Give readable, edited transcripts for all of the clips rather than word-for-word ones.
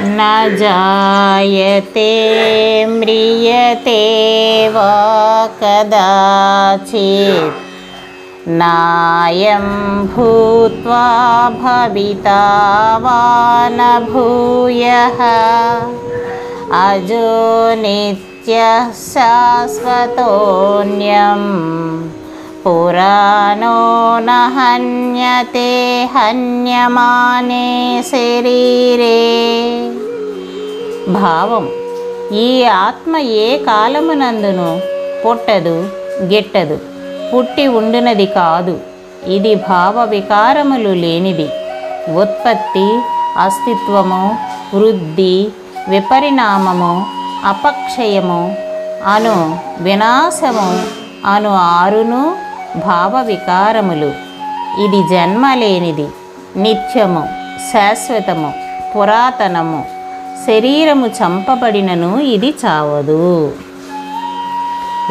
न जायते म्रियते वा कदाचित् नायं भूत्वा भविता वा न भूयः अजो नित्यः शाश्वतोऽन्यं पुराणो न हन्यते हन्यमाने శరీరే. భావం: ఈ ఆత్మ ఏ కాలమునందును పుట్టదు, గిట్టదు, పుట్టి ఉండునది కాదు. ఇది భావ వికారములు లేనిది. ఉత్పత్తి, అస్తిత్వము, వృద్ధి, విపరిణామము, అపక్షయము అను వినాశము అను ఆరును భావ వికారములు. ఇది జన్మ లేనిది, నిత్యము, శాశ్వతము, పురాతనము. శరీరము చంపబడినను ఇది చావదు.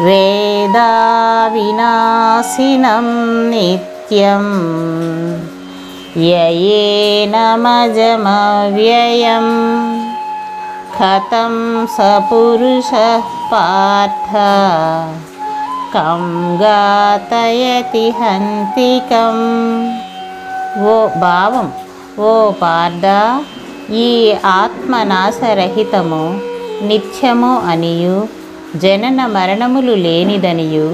వేదా వినాశినం నిత్యం యయేనమజమవ్యయం కథం స పురుషః పార్థ కం ఘాతయతి హంతికం. ఓ భావం: ఓ పార్థ, ఈ ఆత్మ నాశరహితము, నిత్యము అనియు, జనన మరణములు లేనిదనియు,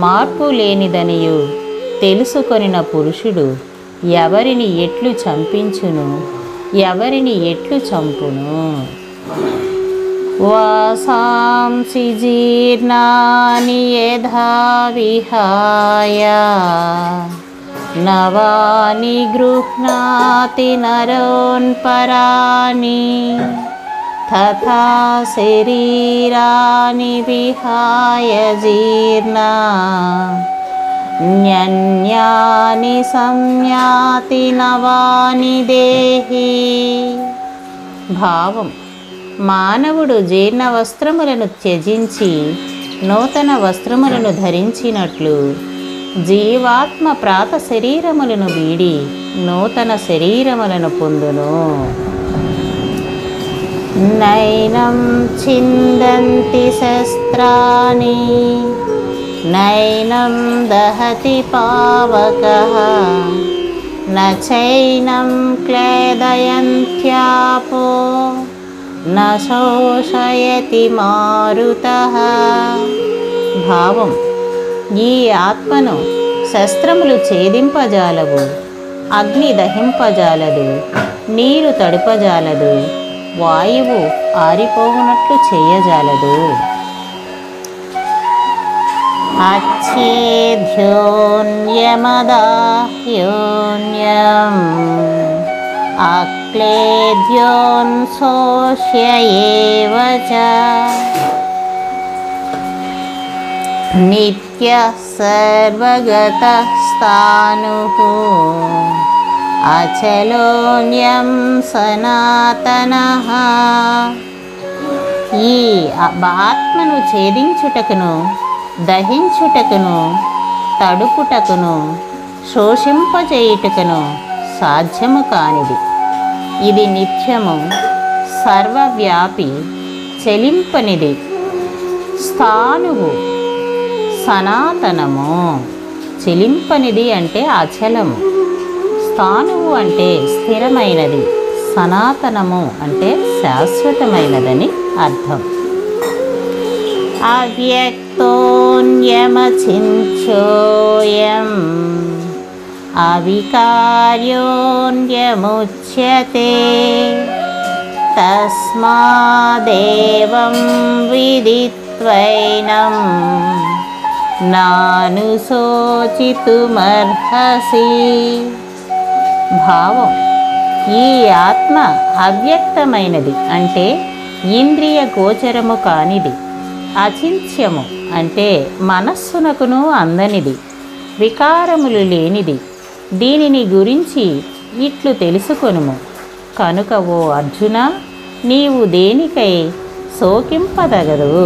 మార్పు లేనిదనియు తెలుసుకొనిన పురుషుడు ఎవరిని ఎట్లు చంపించును, ఎవరిని ఎట్లు చంపును? వాసాంసి జీర్ణాని యథా విహాయ నవాని గృహ్ణాతి నరోన్పరాణి తథా శరీరాని విహాయ జీర్ణా న్యన్యాని సంయాతి నవాని దేహి. భావం: మానవుడు జీర్ణ వస్త్రములను త్యజించి నూతన వస్త్రములను ధరించినట్లు జీవాత్మ ప్రాత శరీరములను వీడి నూతన శరీరములను పొందును. నైనం ఛిందంతి శస్త్రాణి నైనం దహతి పావకః న చైనం క్లేదయంత్యాపో న శోషయతి మారుతః. భావం: ఈ ఆత్మను శస్త్రములు ఛేదింపజాలవు, అగ్ని దహింపజాలదు, నీరు తడుపజాలదు, వాయువు ఆరిపోవునట్లు చేయజాలదు. అచ్ఛేద్యోన్యమదాహ్యోన్యం అక్లేద్యోన్శోష్య ఏవ చ నిత్యః సర్వగతః స్థాణుః అచలోన్యం సనాతనః. ఈ ఆత్మను ఛేదించుటకును, దహించుటకును, తడుపుటకును, శోషింపజేయుటకును సాధ్యము కానిది. ఇది నిత్యము, సర్వవ్యాపి, చెలింపనిది. స్థాణువు సనాతనము. చెలింపనిది అంటే అచలము, స్థాణువు అంటే స్థిరమైనది, సనాతనము అంటే శాశ్వతమైనదని అర్థం. అవ్యక్తోన్యమచింత్యోయం అవికార్యోన్యముచ్యతే తస్మాదేవం విదిత్వైనం నానుశోచితుమర్హసి. భావం: ఈ ఆత్మ అవ్యక్తమైనది అంటే ఇంద్రియ గోచరము కానిది, అచింత్యము అంటే మనస్సునకును అందనిది, వికారములు లేనిది. దీనిని గురించి ఇట్లు తెలుసుకొనుము. కనుక ఓ అర్జున, నీవు దేనికై శోకింపదగదు.